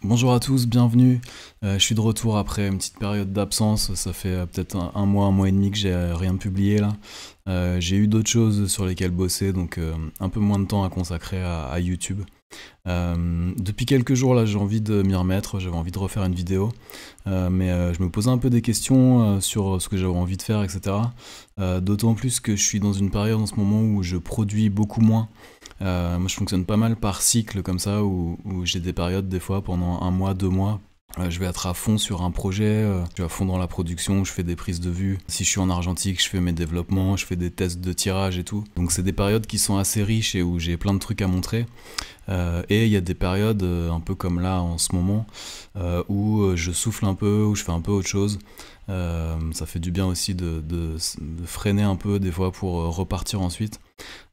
Bonjour à tous, bienvenue. Je suis de retour après une petite période d'absence. Ça fait peut-être un mois et demi que j'ai rien publié là. J'ai eu d'autres choses sur lesquelles bosser, donc un peu moins de temps à consacrer à YouTube. Depuis quelques jours là, j'ai envie de m'y remettre. J'avais envie de refaire une vidéo, mais je me posais un peu des questions sur ce que j'avais envie de faire, etc. D'autant plus que je suis dans une période en ce moment où je produis beaucoup moins. Moi je fonctionne pas mal par cycle comme ça, où j'ai des périodes des fois pendant un mois, 2 mois. Je vais être à fond sur un projet, je suis à fond dans la production, je fais des prises de vue. Si je suis en argentique, je fais mes développements, je fais des tests de tirage et tout. Donc c'est des périodes qui sont assez riches et où j'ai plein de trucs à montrer. Et il y a des périodes, un peu comme là en ce moment, où je souffle un peu, où je fais un peu autre chose. Ça fait du bien aussi de freiner un peu des fois pour repartir ensuite.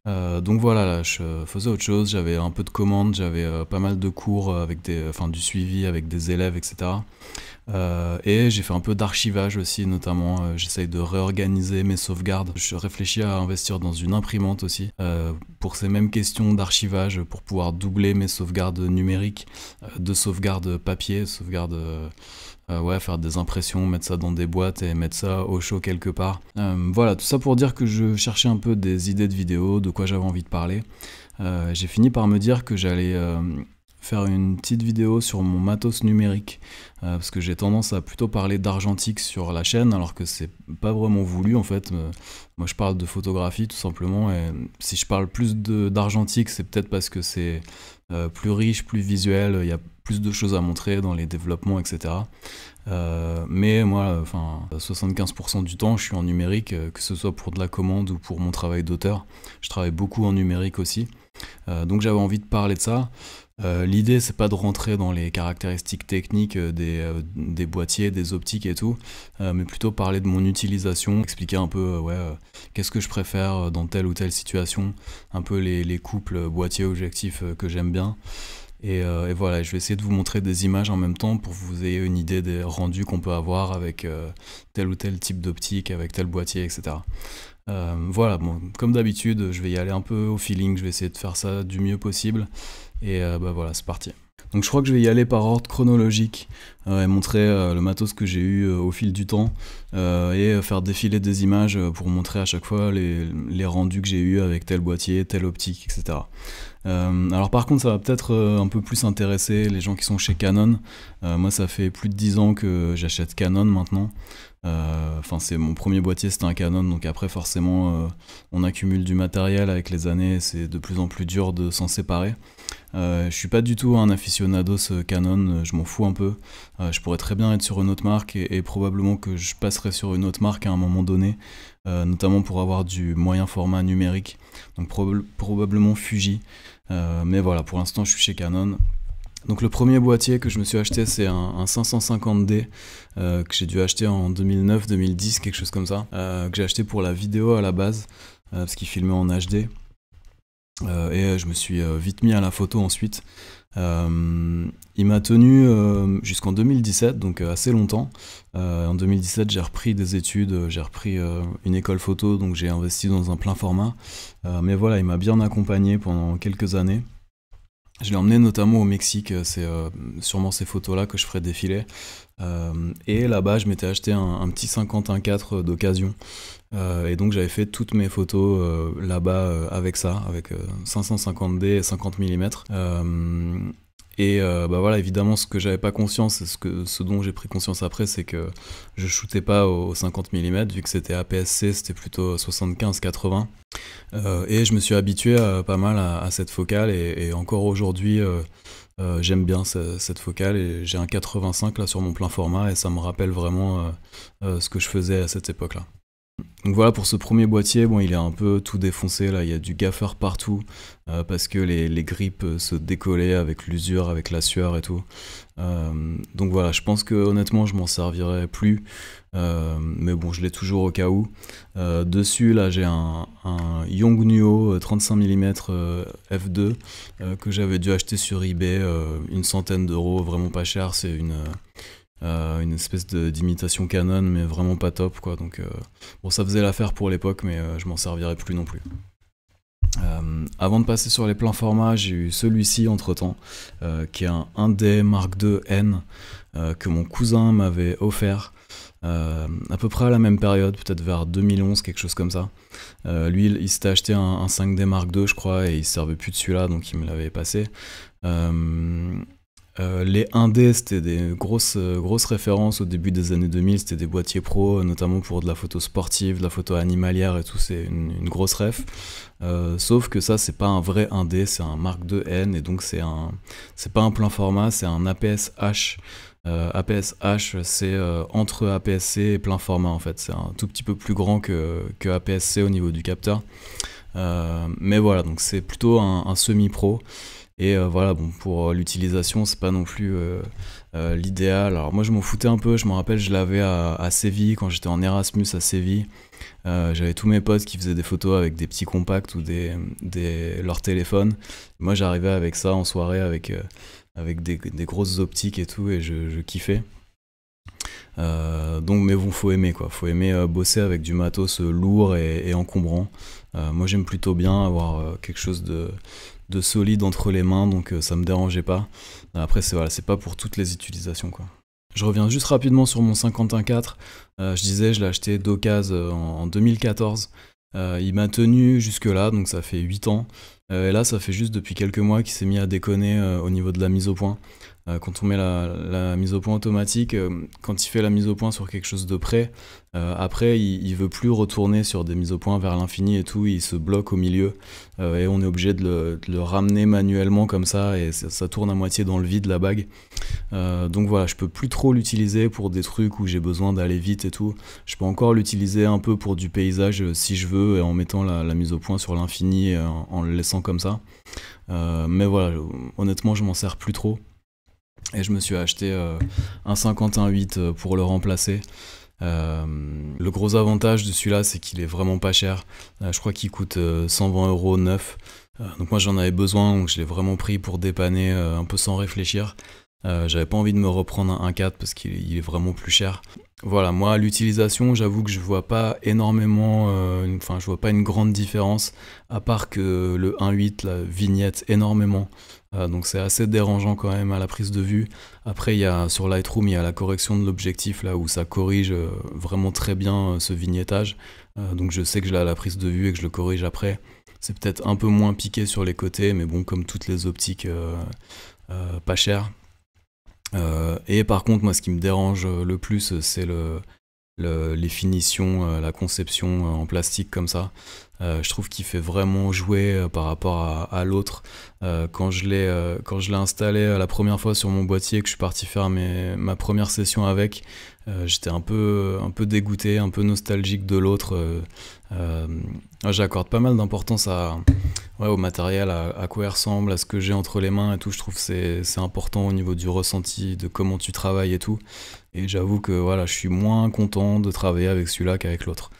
Donc voilà, là, je faisais autre chose, j'avais un peu de commandes, j'avais pas mal de cours avec du suivi avec des élèves, etc. Et j'ai fait un peu d'archivage aussi, notamment. J'essaye de réorganiser mes sauvegardes. Je réfléchis à investir dans une imprimante aussi, pour ces mêmes questions d'archivage, pour pouvoir doubler mes sauvegardes numériques de sauvegardes papier, ouais, faire des impressions, mettre ça dans des boîtes et mettre ça au chaud quelque part. Voilà, tout ça pour dire que je cherchais un peu des idées de vidéos, de quoi j'avais envie de parler. J'ai fini par me dire que j'allais faire une petite vidéo sur mon matos numérique, parce que j'ai tendance à plutôt parler d'argentique sur la chaîne, alors que c'est pas vraiment voulu en fait. Moi je parle de photographie tout simplement, et si je parle plus d'argentique, c'est peut-être parce que c'est plus riche, plus visuel, il y a plus de choses à montrer dans les développements, etc. Mais moi, 75% du temps, je suis en numérique, que ce soit pour de la commande ou pour mon travail d'auteur. Je travaille beaucoup en numérique aussi. Donc j'avais envie de parler de ça. L'idée, c'est pas de rentrer dans les caractéristiques techniques des boîtiers, des optiques et tout, mais plutôt parler de mon utilisation, expliquer un peu qu'est-ce que je préfère dans telle ou telle situation, un peu les couples boîtier-objectif que j'aime bien. Et voilà, je vais essayer de vous montrer des images en même temps pour que vous ayez une idée des rendus qu'on peut avoir avec tel ou tel type d'optique, avec tel boîtier, etc. Voilà, bon, comme d'habitude, je vais y aller un peu au feeling, je vais essayer de faire ça du mieux possible. Et voilà, c'est parti. Donc je crois que je vais y aller par ordre chronologique, et montrer le matos que j'ai eu au fil du temps, et faire défiler des images pour montrer à chaque fois les rendus que j'ai eu avec tel boîtier, telle optique, etc. Alors par contre ça va peut-être un peu plus intéresser les gens qui sont chez Canon. Moi ça fait plus de 10 ans que j'achète Canon maintenant. C'est mon premier boîtier, c'était un Canon, donc après forcément on accumule du matériel avec les années, et c'est de plus en plus dur de s'en séparer. Je suis pas du tout un aficionados Canon, je m'en fous un peu. Je pourrais très bien être sur une autre marque, et probablement que je passerai sur une autre marque à un moment donné, notamment pour avoir du moyen format numérique, donc probablement Fuji. Mais voilà, pour l'instant je suis chez Canon. Donc le premier boîtier que je me suis acheté, c'est un 550D, que j'ai dû acheter en 2009-2010, quelque chose comme ça, que j'ai acheté pour la vidéo à la base, parce qu'il filmait en HD. Et je me suis vite mis à la photo ensuite. Il m'a tenu jusqu'en 2017, donc assez longtemps. En 2017, j'ai repris des études, j'ai repris une école photo, donc j'ai investi dans un plein format. Mais voilà, il m'a bien accompagné pendant quelques années. Je l'ai emmené notamment au Mexique, c'est sûrement ces photos-là que je ferai défiler. Et là-bas, je m'étais acheté un petit 51.4 d'occasion. Et donc j'avais fait toutes mes photos là-bas avec ça, avec 550D et 50 mm. Voilà, évidemment, ce que j'avais pas conscience, et ce dont j'ai pris conscience après, c'est que je shootais pas au 50 mm, vu que c'était APS-C, c'était plutôt 75-80. Et je me suis habitué pas mal à cette focale, et encore aujourd'hui, j'aime bien cette focale, et j'ai un 85 là sur mon plein format, et ça me rappelle vraiment ce que je faisais à cette époque-là. Donc voilà pour ce premier boîtier, bon il est un peu tout défoncé là, il y a du gaffeur partout, parce que les grippes se décollaient avec l'usure, avec la sueur et tout. Donc voilà, je pense que honnêtement je m'en servirai plus, mais bon je l'ai toujours au cas où. Dessus là j'ai un Yongnuo 35 mm f2 que j'avais dû acheter sur eBay, une centaine d'euros, vraiment pas cher, c'est une espèce d'imitation Canon, mais vraiment pas top quoi, donc bon ça faisait l'affaire pour l'époque, mais je m'en servirais plus non plus. Avant de passer sur les pleins formats, j'ai eu celui-ci entre-temps, qui est un 1D Mark II N, que mon cousin m'avait offert, à peu près à la même période, peut-être vers 2011, quelque chose comme ça. Lui, il s'était acheté un 5D Mark II, je crois, et il se servait plus de celui-là, donc il me l'avait passé. Les 1D, c'était des grosses références au début des années 2000, c'était des boîtiers pro, notamment pour de la photo sportive, de la photo animalière et tout, c'est une grosse ref. Sauf que ça, c'est pas un vrai 1D, c'est un Mark II N, et donc c'est pas un plein format, c'est un APS-H. APS-H, c'est entre APS-C et plein format en fait, c'est un tout petit peu plus grand que APS-C au niveau du capteur. Mais voilà, donc c'est plutôt un semi-pro. Et voilà, bon, pour l'utilisation, c'est pas non plus l'idéal. Alors moi, je m'en foutais un peu. Je me rappelle, je l'avais à Séville, quand j'étais en Erasmus à Séville. J'avais tous mes potes qui faisaient des photos avec des petits compacts ou leur téléphone. Moi, j'arrivais avec ça en soirée, avec des grosses optiques et tout, et je kiffais. Donc, mais bon, faut aimer quoi. Faut aimer bosser avec du matos lourd et encombrant. Moi, j'aime plutôt bien avoir quelque chose de solide entre les mains, donc ça me dérangeait pas. Après, c'est pas pour toutes les utilisations, quoi. Je reviens juste rapidement sur mon 51.4. Je disais, je l'ai acheté d'occasion en 2014. Il m'a tenu jusque-là, donc ça fait 8 ans. Et là, ça fait juste depuis quelques mois qu'il s'est mis à déconner au niveau de la mise au point. Quand on met la mise au point automatique, quand il fait la mise au point sur quelque chose de près, après il veut plus retourner sur des mises au point vers l'infini et tout, il se bloque au milieu, et on est obligé de le ramener manuellement comme ça, et ça tourne à moitié dans le vide la bague. Donc voilà, je peux plus trop l'utiliser pour des trucs où j'ai besoin d'aller vite et tout. Je peux encore l'utiliser un peu pour du paysage si je veux, et en mettant la mise au point sur l'infini et en le laissant comme ça. Mais voilà, honnêtement je m'en sers plus trop. Et je me suis acheté un 51.8 pour le remplacer. Le gros avantage de celui-là, c'est qu'il est vraiment pas cher. Je crois qu'il coûte 120 € neuf. Donc moi j'en avais besoin, donc je l'ai vraiment pris pour dépanner un peu sans réfléchir. J'avais pas envie de me reprendre un 4 parce qu'il est vraiment plus cher. Voilà, moi l'utilisation, j'avoue que je vois pas énormément, je vois pas une grande différence, à part que le 1.8 la vignette énormément. Donc c'est assez dérangeant quand même à la prise de vue. Après sur Lightroom, il y a la correction de l'objectif là où ça corrige vraiment très bien ce vignettage. Donc je sais que je l'ai à la prise de vue et que je le corrige après. C'est peut-être un peu moins piqué sur les côtés, mais bon, comme toutes les optiques pas chères. Et par contre, moi ce qui me dérange le plus, c'est les finitions, la conception en plastique comme ça. Je trouve qu'il fait vraiment jouer par rapport à l'autre. Quand je l'ai installé la première fois sur mon boîtier, que je suis parti faire ma première session avec, j'étais un peu dégoûté, un peu nostalgique de l'autre. J'accorde pas mal d'importance au matériel, à quoi il ressemble, à ce que j'ai entre les mains et tout. Je trouve que c'est important au niveau du ressenti, de comment tu travailles et tout. Et j'avoue que voilà, je suis moins content de travailler avec celui-là qu'avec l'autre.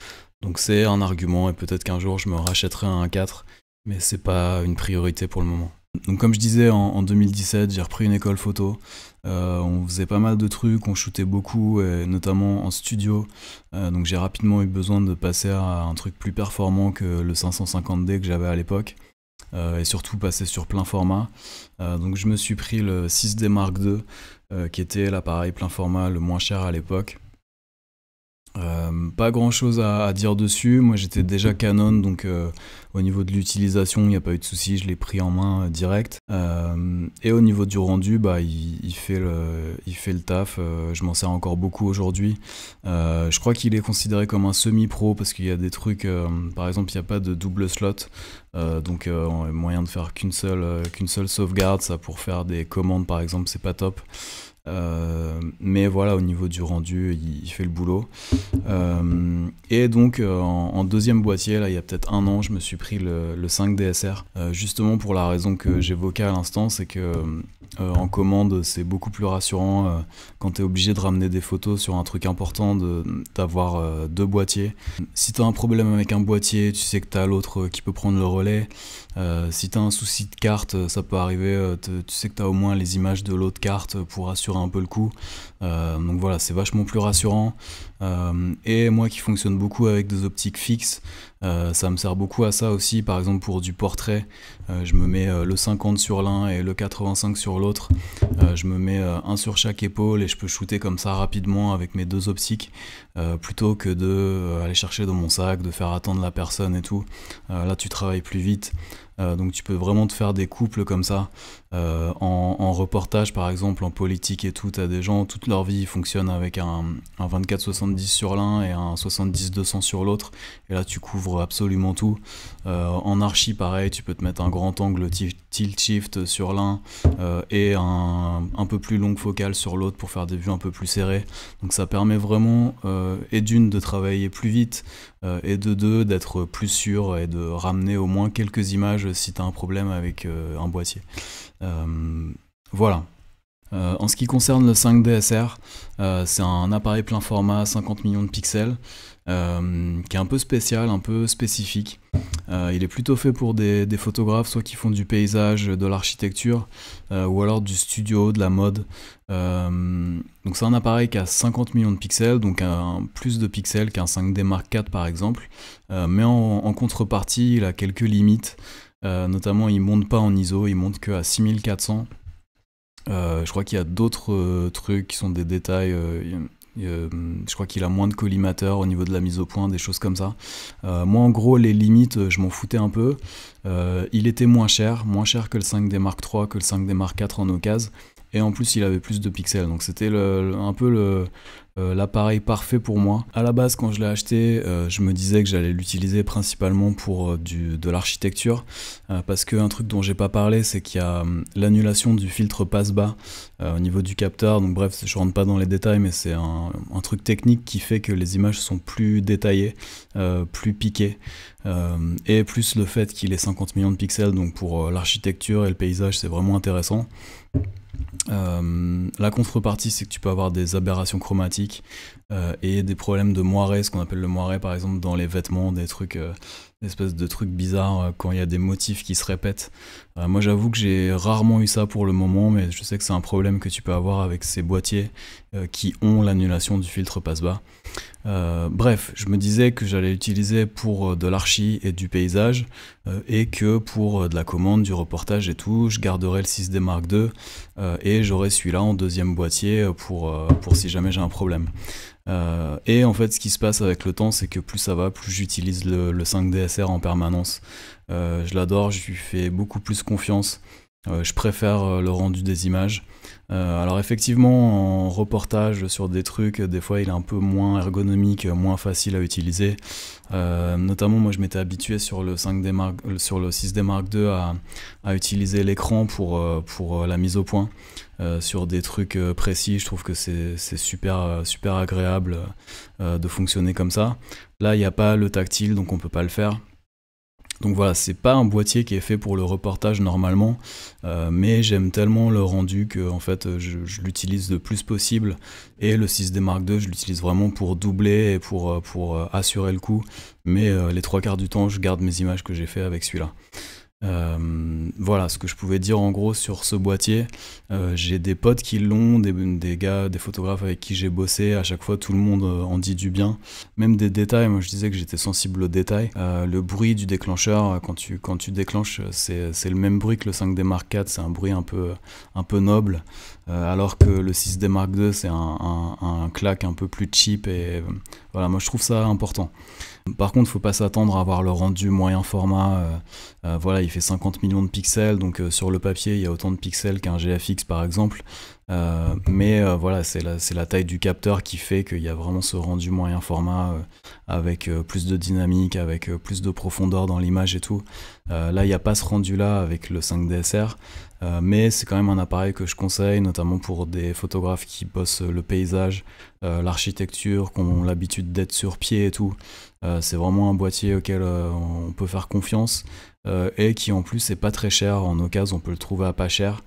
Donc c'est un argument, et peut-être qu'un jour je me rachèterai un 4, mais c'est pas une priorité pour le moment. Donc comme je disais, en 2017, j'ai repris une école photo. On faisait pas mal de trucs, on shootait beaucoup, et notamment en studio. Donc j'ai rapidement eu besoin de passer à un truc plus performant que le 550D que j'avais à l'époque. Et surtout passer sur plein format. Donc je me suis pris le 6D Mark II, qui était l'appareil plein format le moins cher à l'époque. Pas grand chose à dire dessus. Moi j'étais déjà Canon, donc au niveau de l'utilisation il n'y a pas eu de souci, je l'ai pris en main direct. Et au niveau du rendu, il fait le taf. Je m'en sers encore beaucoup aujourd'hui. Je crois qu'il est considéré comme un semi-pro parce qu'il y a des trucs, par exemple il n'y a pas de double slot, donc moyen de faire qu'une seule sauvegarde, ça pour faire des commandes par exemple, c'est pas top. Mais voilà, au niveau du rendu, il fait le boulot. Et donc en deuxième boîtier, là il y a peut-être un an, je me suis pris le 5 DSR, justement pour la raison que j'évoquais à l'instant, c'est que en commande c'est beaucoup plus rassurant quand tu es obligé de ramener des photos sur un truc important, d'avoir deux boîtiers. Si tu as un problème avec un boîtier, tu sais que tu as l'autre qui peut prendre le relais. Si tu as un souci de carte, ça peut arriver, tu sais que tu as au moins les images de l'autre carte pour assurer un peu le coup. Donc voilà, c'est vachement plus rassurant. Et moi qui fonctionne beaucoup avec des optiques fixes, Ça me sert beaucoup à ça aussi, par exemple pour du portrait, je me mets le 50 sur l'un et le 85 sur l'autre. Je me mets un sur chaque épaule et je peux shooter comme ça rapidement avec mes deux optiques, plutôt que de aller chercher dans mon sac, de faire attendre la personne et tout. Là tu travailles plus vite. Donc tu peux vraiment te faire des couples comme ça. En reportage par exemple, en politique et tout, t'as des gens, toute leur vie ils fonctionnent avec un 24-70 sur l'un et un 70-200 sur l'autre. Et là tu couvres absolument tout. En archi pareil, tu peux te mettre un grand angle tilt shift sur l'un et un peu plus longue focale sur l'autre pour faire des vues un peu plus serrées. Donc ça permet vraiment et d'une de travailler plus vite et de deux d'être plus sûr et de ramener au moins quelques images si tu as un problème avec un boîtier. Voilà. En ce qui concerne le 5D SR, c'est un appareil plein format 50 millions de pixels qui est un peu spécial, un peu spécifique. Il est plutôt fait pour des photographes soit qui font du paysage, de l'architecture ou alors du studio, de la mode. Donc c'est un appareil qui a 50 millions de pixels, donc plus de pixels qu'un 5D Mark IV par exemple, mais en contrepartie il a quelques limites. Notamment il monte pas en ISO, il monte que à 6400. Je crois qu'il y a d'autres trucs qui sont des détails. Je crois qu'il a moins de collimateur au niveau de la mise au point, des choses comme ça. Moi en gros les limites je m'en foutais un peu. Il était moins cher que le 5D Mark III, que le 5D Mark IV en occasion. Et en plus il avait plus de pixels, donc c'était un peu l'appareil parfait pour moi. À la base quand je l'ai acheté, je me disais que j'allais l'utiliser principalement pour de l'architecture, parce qu'un truc dont j'ai pas parlé, c'est qu'il y a l'annulation du filtre passe-bas au niveau du capteur. Donc bref, je rentre pas dans les détails, mais c'est un truc technique qui fait que les images sont plus détaillées, plus piquées, et plus le fait qu'il ait 50 millions de pixels, donc pour l'architecture et le paysage c'est vraiment intéressant. La contrepartie c'est que tu peux avoir des aberrations chromatiques et des problèmes de moiré, ce qu'on appelle le moiré par exemple dans les vêtements, des trucs, des espèces de trucs bizarres quand il y a des motifs qui se répètent. Moi j'avoue que j'ai rarement eu ça pour le moment, mais je sais que c'est un problème que tu peux avoir avec ces boîtiers qui ont l'annulation du filtre passe-bas. Bref, je me disais que j'allais l'utiliser pour de l'archi et du paysage et que pour de la commande, du reportage et tout, je garderai le 6D Mark II et j'aurai celui-là en deuxième boîtier pour si jamais j'ai un problème. Et en fait ce qui se passe avec le temps c'est que plus ça va, plus j'utilise le 5D SR en permanence. Je l'adore, je lui fais beaucoup plus confiance. Je préfère le rendu des images. Alors effectivement en reportage sur des trucs, des fois il est un peu moins ergonomique, moins facile à utiliser. Notamment moi je m'étais habitué sur le 6D Mark II à utiliser l'écran pour la mise au point. Sur des trucs précis, je trouve que c'est super agréable de fonctionner comme ça. Là il n'y a pas le tactile donc on peut pas le faire. Donc voilà, c'est pas un boîtier qui est fait pour le reportage normalement, mais j'aime tellement le rendu que en fait je l'utilise le plus possible. Et le 6D Mark II, je l'utilise vraiment pour doubler et pour assurer le coup. Mais les 3/4 du temps, je garde mes images que j'ai fait avec celui-là. Voilà ce que je pouvais dire en gros sur ce boîtier. J'ai des potes qui l'ont, des gars, des photographes avec qui j'ai bossé, à chaque fois tout le monde en dit du bien, même des détails. Moi je disais que j'étais sensible aux détails. Le bruit du déclencheur quand tu déclenches, c'est le même bruit que le 5D Mark IV, c'est un bruit un peu noble, alors que le 6D Mark II c'est un claque un peu plus cheap et voilà, moi je trouve ça important. Par contre, faut pas s'attendre à avoir le rendu moyen format. Voilà, il fait 50 millions de pixels, donc sur le papier, il y a autant de pixels qu'un GFX par exemple. Mais voilà, c'est la taille du capteur qui fait qu'il y a vraiment ce rendu moyen format avec plus de dynamique, avec plus de profondeur dans l'image et tout. Là, il n'y a pas ce rendu-là avec le 5D SR. Mais c'est quand même un appareil que je conseille, notamment pour des photographes qui bossent le paysage, l'architecture, qui ont l'habitude d'être sur pied et tout. C'est vraiment un boîtier auquel on peut faire confiance et qui en plus est pas très cher. En occasion on peut le trouver à pas cher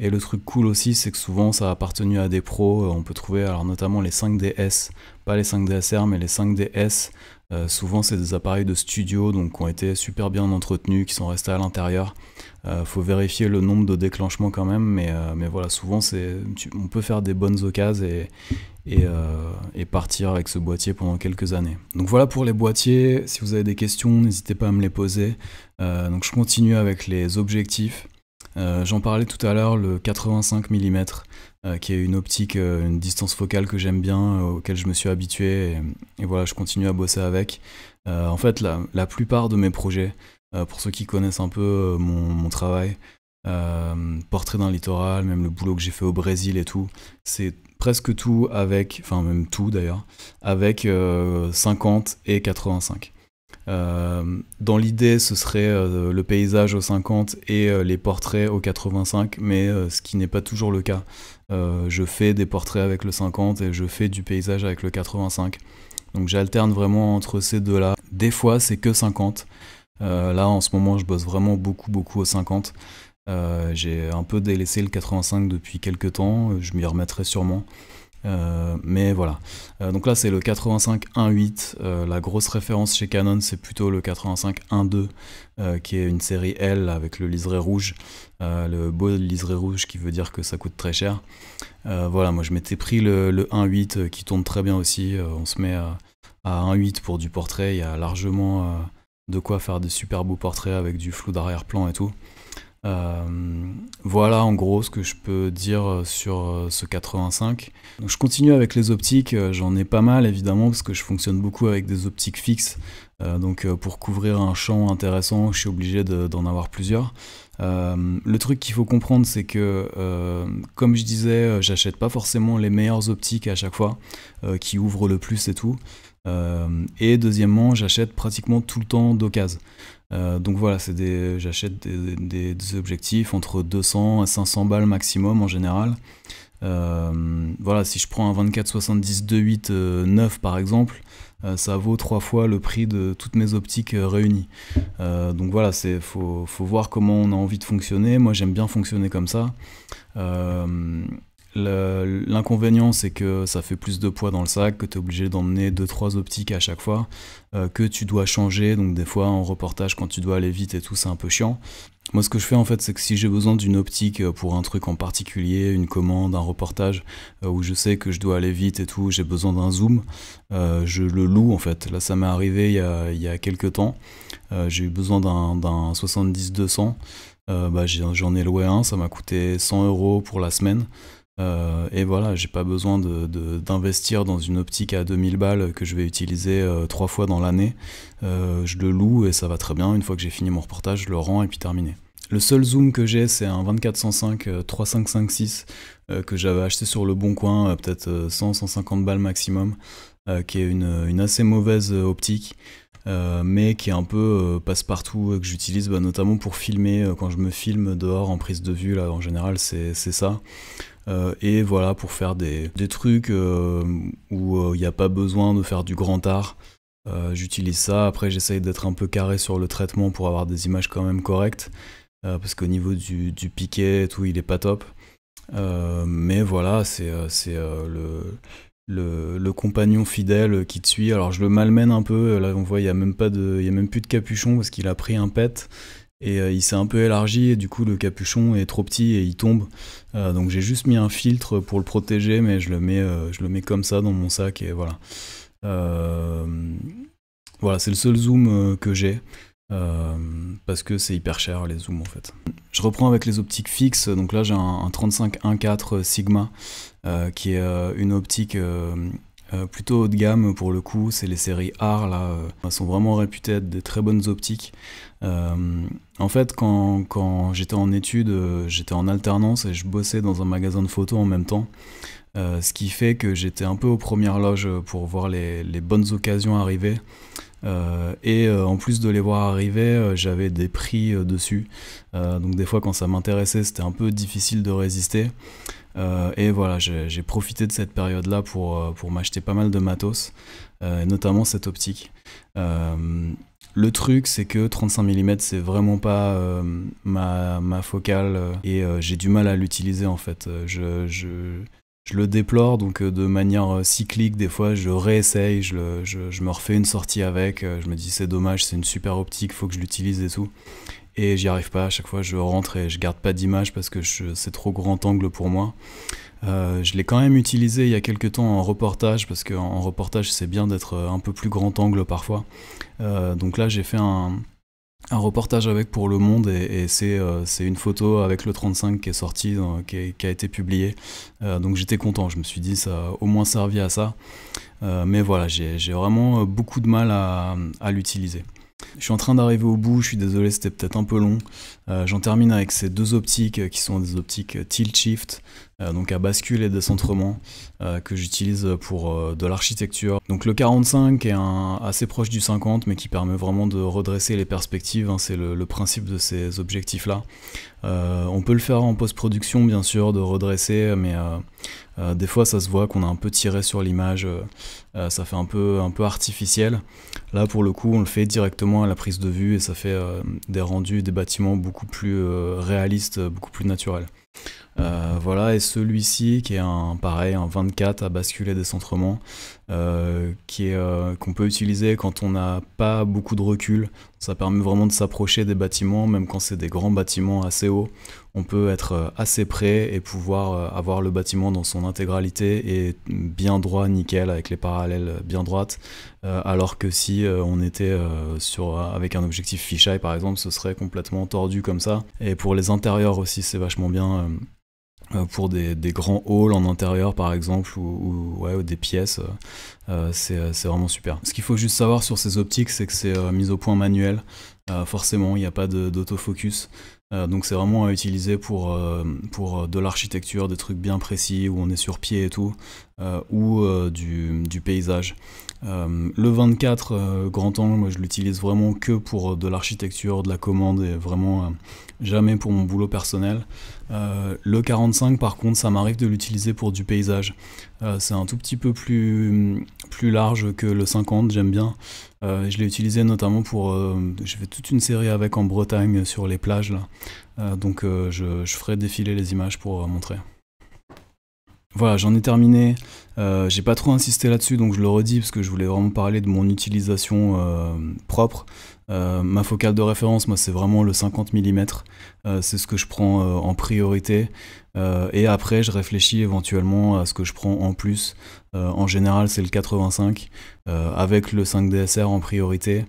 Et le truc cool aussi, c'est que souvent ça a appartenu à des pros. On peut trouver alors notamment les 5DS, pas les 5DSR, mais les 5DS. Souvent c'est des appareils de studio, donc qui ont été super bien entretenus, qui sont restés à l'intérieur. Faut vérifier le nombre de déclenchements quand même, mais voilà, souvent on peut faire des bonnes occasions et partir avec ce boîtier pendant quelques années. Donc voilà pour les boîtiers. Si vous avez des questions, n'hésitez pas à me les poser. Donc je continue avec les objectifs. J'en parlais tout à l'heure, le 85 mm, qui est une optique, une distance focale que j'aime bien, auquel je me suis habitué, et voilà, je continue à bosser avec. En fait, la plupart de mes projets, pour ceux qui connaissent un peu mon travail, portrait d'un littoral, même le boulot que j'ai fait au Brésil et tout, c'est presque tout avec, enfin même tout d'ailleurs, avec 50 et 85. Dans l'idée, ce serait le paysage au 50 et les portraits au 85, mais ce qui n'est pas toujours le cas. Je fais des portraits avec le 50 et je fais du paysage avec le 85. Donc j'alterne vraiment entre ces deux-là. Des fois, c'est que 50. Là, en ce moment, je bosse vraiment beaucoup au 50. J'ai un peu délaissé le 85 depuis quelques temps, je m'y remettrai sûrement. Mais voilà. Donc là c'est le 85 1.8. La grosse référence chez Canon c'est plutôt le 85 1.2 qui est une série L avec le liseré rouge. Le beau liseré rouge qui veut dire que ça coûte très cher. Voilà, moi je m'étais pris le 1.8 qui tourne très bien aussi. On se met à 1.8 pour du portrait. Il y a largement de quoi faire des super beaux portraits avec du flou d'arrière-plan et tout. Voilà en gros ce que je peux dire sur ce 85. Donc je continue avec les optiques, j'en ai pas mal évidemment parce que je fonctionne beaucoup avec des optiques fixes. Donc pour couvrir un champ intéressant, je suis obligé d'en avoir plusieurs. Le truc qu'il faut comprendre, c'est que comme je disais, j'achète pas forcément les meilleures optiques à chaque fois, qui ouvrent le plus et tout. Et deuxièmement, j'achète pratiquement tout le temps d'occasion. Donc voilà, j'achète des objectifs entre 200 à 500 balles maximum en général. Voilà, si je prends un 24-70 2.8 neuf par exemple, ça vaut 3 fois le prix de toutes mes optiques réunies. Donc voilà, faut voir comment on a envie de fonctionner. Moi j'aime bien fonctionner comme ça. L'inconvénient c'est que ça fait plus de poids dans le sac, que tu es obligé d'emmener 2-3 optiques à chaque fois, que tu dois changer, donc des fois en reportage quand tu dois aller vite et tout c'est un peu chiant. Moi ce que je fais en fait c'est que si j'ai besoin d'une optique pour un truc en particulier, une commande, un reportage où je sais que je dois aller vite et tout, j'ai besoin d'un zoom, je le loue en fait. Là ça m'est arrivé il y a quelques temps, j'ai eu besoin d'un 70-200, j'en ai loué un, ça m'a coûté 100 € pour la semaine. Et voilà, j'ai pas besoin d'investir dans une optique à 2000 balles que je vais utiliser 3 fois dans l'année. Je le loue et ça va très bien. Une fois que j'ai fini mon reportage, je le rends et puis terminé. Le seul zoom que j'ai, c'est un 24-105 3556 que j'avais acheté sur le bon coin, peut-être 100-150 balles maximum, qui est une assez mauvaise optique. Mais qui est un peu passe-partout, que j'utilise notamment pour filmer, quand je me filme dehors en prise de vue, là en général c'est ça. Et voilà, pour faire des trucs où il n'y a pas besoin de faire du grand art, j'utilise ça. Après j'essaye d'être un peu carré sur le traitement pour avoir des images quand même correctes, parce qu'au niveau du piqué et tout il est pas top. Mais voilà, c'est le compagnon fidèle qui te suit. Alors je le malmène un peu, là on voit il y a même plus de capuchon parce qu'il a pris un pet et il s'est un peu élargi et du coup le capuchon est trop petit et il tombe. Donc j'ai juste mis un filtre pour le protéger, mais je le mets comme ça dans mon sac et voilà. Voilà, c'est le seul zoom que j'ai. Parce que c'est hyper cher les zooms en fait. Je reprends avec les optiques fixes, donc là j'ai un 35 1.4 Sigma qui est une optique plutôt haut de gamme pour le coup, c'est les séries R là, elles sont vraiment réputées être des très bonnes optiques. En fait quand j'étais en études, j'étais en alternance et je bossais dans un magasin de photos en même temps. Ce qui fait que j'étais un peu aux premières loges pour voir les bonnes occasions arriver. Et en plus de les voir arriver, j'avais des prix dessus. Donc des fois quand ça m'intéressait, c'était un peu difficile de résister. Et voilà, j'ai profité de cette période-là pour m'acheter pas mal de matos, notamment cette optique. Le truc, c'est que 35 mm, c'est vraiment pas ma focale et j'ai du mal à l'utiliser en fait. Je le déplore, donc de manière cyclique, des fois je réessaye, je me refais une sortie avec, je me dis c'est dommage, c'est une super optique, faut que je l'utilise et tout. Et j'y arrive pas, à chaque fois je rentre et je garde pas d'image parce que c'est trop grand angle pour moi. Je l'ai quand même utilisé il y a quelques temps en reportage, parce qu'en reportage c'est bien d'être un peu plus grand angle parfois. Donc là j'ai fait un reportage avec pour Le Monde et c'est une photo avec le 35 qui est sortie, qui a été publiée. Donc j'étais content, je me suis dit ça a au moins servi à ça. Mais voilà, j'ai vraiment beaucoup de mal à l'utiliser. Je suis en train d'arriver au bout, je suis désolé, c'était peut-être un peu long. J'en termine avec ces deux optiques qui sont des optiques tilt shift, donc à bascule et décentrement, que j'utilise pour de l'architecture. Donc le 45 est assez proche du 50, mais qui permet vraiment de redresser les perspectives, hein, c'est le principe de ces objectifs-là. On peut le faire en post-production, bien sûr, de redresser, mais des fois ça se voit qu'on a un peu tiré sur l'image, ça fait un peu artificiel. Là pour le coup on le fait directement à la prise de vue et ça fait des rendus des bâtiments beaucoup plus réalistes, beaucoup plus naturels. Voilà, et celui-ci qui est pareil, un 24 à basculer décentrement, qu'on peut utiliser quand on n'a pas beaucoup de recul. Ça permet vraiment de s'approcher des bâtiments, même quand c'est des grands bâtiments assez hauts. On peut être assez près et pouvoir avoir le bâtiment dans son intégralité et bien droit, nickel, avec les parallèles bien droites. Alors que si on était avec un objectif fisheye par exemple, ce serait complètement tordu comme ça. Et pour les intérieurs aussi, c'est vachement bien. Pour des grands halls en intérieur par exemple ou des pièces, c'est vraiment super. Ce qu'il faut juste savoir sur ces optiques, c'est que c'est mise au point manuel, forcément il n'y a pas d'autofocus, donc c'est vraiment à utiliser pour de l'architecture, des trucs bien précis où on est sur pied et tout, ou du paysage. Le 24 grand angle, moi je l'utilise vraiment que pour de l'architecture, de la commande et vraiment jamais pour mon boulot personnel. Le 45 par contre ça m'arrive de l'utiliser pour du paysage. C'est un tout petit peu plus large que le 50, j'aime bien. Je l'ai utilisé notamment pour... j'ai fait toute une série avec en Bretagne sur les plages là. Donc je ferai défiler les images pour montrer. Voilà, j'en ai terminé. J'ai pas trop insisté là-dessus, donc je le redis parce que je voulais vraiment parler de mon utilisation propre. Ma focale de référence, moi, c'est vraiment le 50 mm. C'est ce que je prends en priorité. Et après, je réfléchis éventuellement à ce que je prends en plus. En général, c'est le 85, avec le 5 DSR en priorité.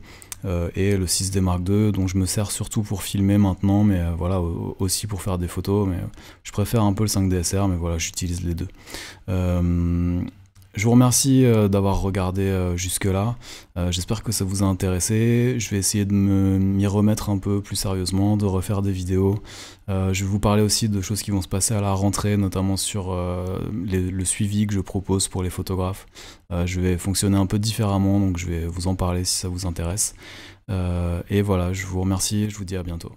Et le 6D Mark II, dont je me sers surtout pour filmer maintenant, mais voilà, aussi pour faire des photos. Mais je préfère un peu le 5 DSR, mais voilà, j'utilise les deux. Je vous remercie d'avoir regardé jusque-là. J'espère que ça vous a intéressé. Je vais essayer de m'y remettre un peu plus sérieusement, de refaire des vidéos. Je vais vous parler aussi de choses qui vont se passer à la rentrée, notamment sur le suivi que je propose pour les photographes. Je vais fonctionner un peu différemment, donc je vais vous en parler si ça vous intéresse. Et voilà, je vous remercie et je vous dis à bientôt.